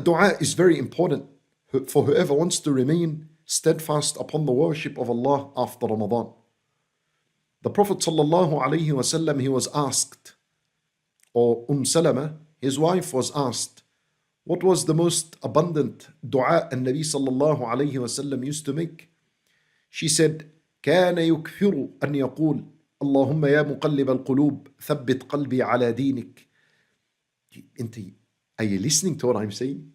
dua is very important for whoever wants to remain steadfast upon the worship of Allah after Ramadan. The Prophet ﷺ, he was asked, or Salama, his wife was asked, what was the most abundant dua and Nabi ﷺ used to make? She said, كان يكثر أن يقول اللهم يا مقلب القلوب ثبت قلبي على دينك. Are you listening to what I'm saying?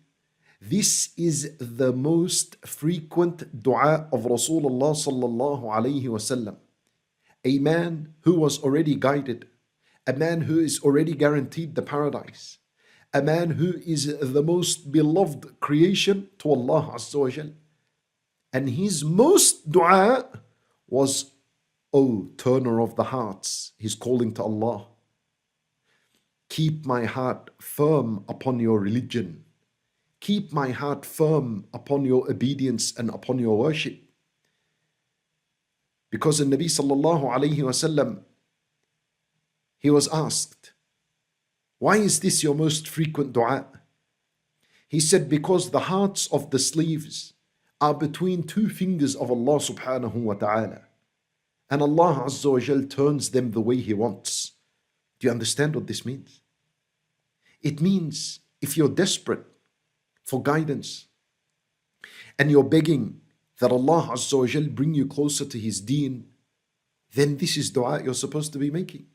This is the most frequent dua of Rasulullah sallallahu alayhi wasallam. A man who was already guided, a man who is already guaranteed the paradise, a man who is the most beloved creation to Allah Azza wa Jal. And his most dua was, O turner of the hearts, he's calling to Allah. Keep my heart firm upon your religion. Keep my heart firm upon your obedience and upon your worship. Because the Nabi sallallahu alayhi wasallam, he was asked, why is this your most frequent dua? He said, because the hearts of the slaves are between two fingers of Allah subhanahu wa ta'ala. And Allah Azza wa Jal turns them the way He wants. Do you understand what this means? It means if you're desperate for guidance and you're begging that Allah Azza wa Jal bring you closer to His deen, then this is dua you're supposed to be making.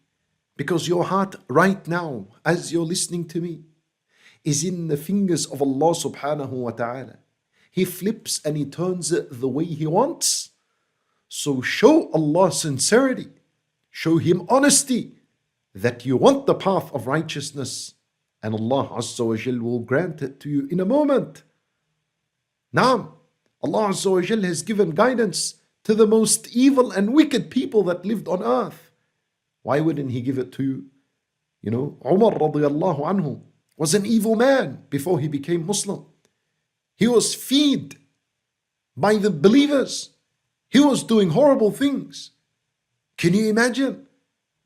Because your heart right now, as you're listening to me, is in the fingers of Allah subhanahu wa ta'ala. He flips and He turns it the way He wants. So show Allah sincerity, show Him honesty, that you want the path of righteousness, and Allah Azza wa Jal will grant it to you in a moment. Naam, Allah Azza wa Jal has given guidance to the most evil and wicked people that lived on earth. Why wouldn't He give it to you? You know, Umar radiallahu anhu was an evil man before he became Muslim. He was fed by the believers. He was doing horrible things. Can you imagine?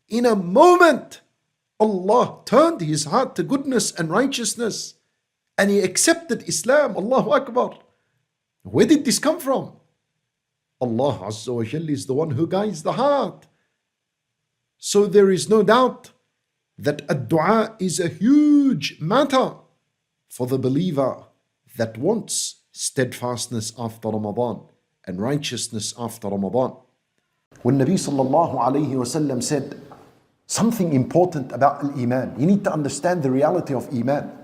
In a moment, Allah turned his heart to goodness and righteousness, and he accepted Islam. Allahu-Akbar. Where did this come from? Allah Azza wa Jalla is the one who guides the heart. So there is no doubt that ad-du'a is a huge matter for the believer that wants steadfastness after Ramadan and righteousness after Ramadan. When Nabi sallallahu alayhi wasallam said something important about al-Iman, you need to understand the reality of Iman.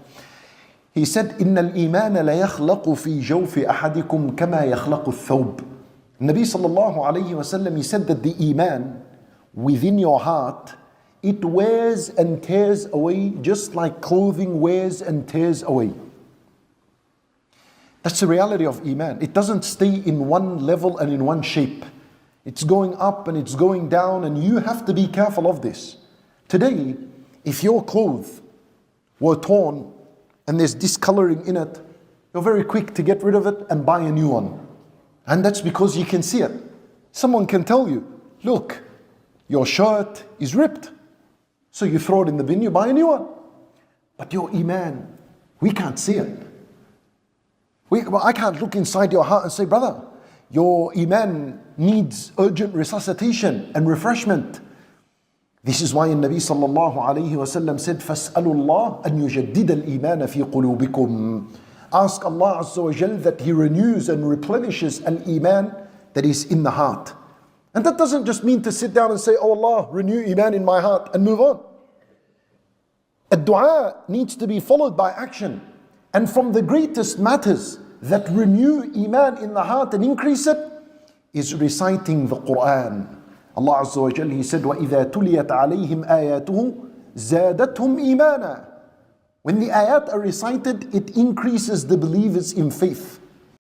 He said, إِنَّ الْإِيمَانَ لَيَخْلَقُ فِي جَوْفِ أَحَدِكُمْ كَمَا يَخْلَقُ الثَّوْبِ. Nabi sallallahu alayhi wasallam, he said that the Iman within your heart, it wears and tears away just like clothing wears and tears away. That's the reality of Iman. It doesn't stay in one level and in one shape. It's going up and it's going down, and you have to be careful of this. Today, if your clothes were torn and there's discoloring in it, you're very quick to get rid of it and buy a new one. And that's because you can see it. Someone can tell you, look, your shirt is ripped. So you throw it in the bin, you buy a new one. But your Iman, we can't see it. I can't look inside your heart and say, brother, your Iman needs urgent resuscitation and refreshment. This is why Nabi sallallahu alayhi wasallam said, فَاسْأَلُوا اللَّهَ أَنْ يُجَدِّدَ الْإِيمَانَ فِي قُلُوبِكُمْ. Ask Allah Azza wa Jal that He renews and replenishes al-Iman that is in the heart. And that doesn't just mean to sit down and say, oh Allah, renew Iman in my heart and move on. A dua needs to be followed by action. And from the greatest matters that renew Iman in the heart and increase it is reciting the Quran. Allah Azza wa Jalla, He said, وَإِذَا تُلِيَتْ عَلَيْهِمْ آيَاتُهُ زَادَتْهُمْ إِيمَانًا. When the ayat are recited, it increases the believers in faith.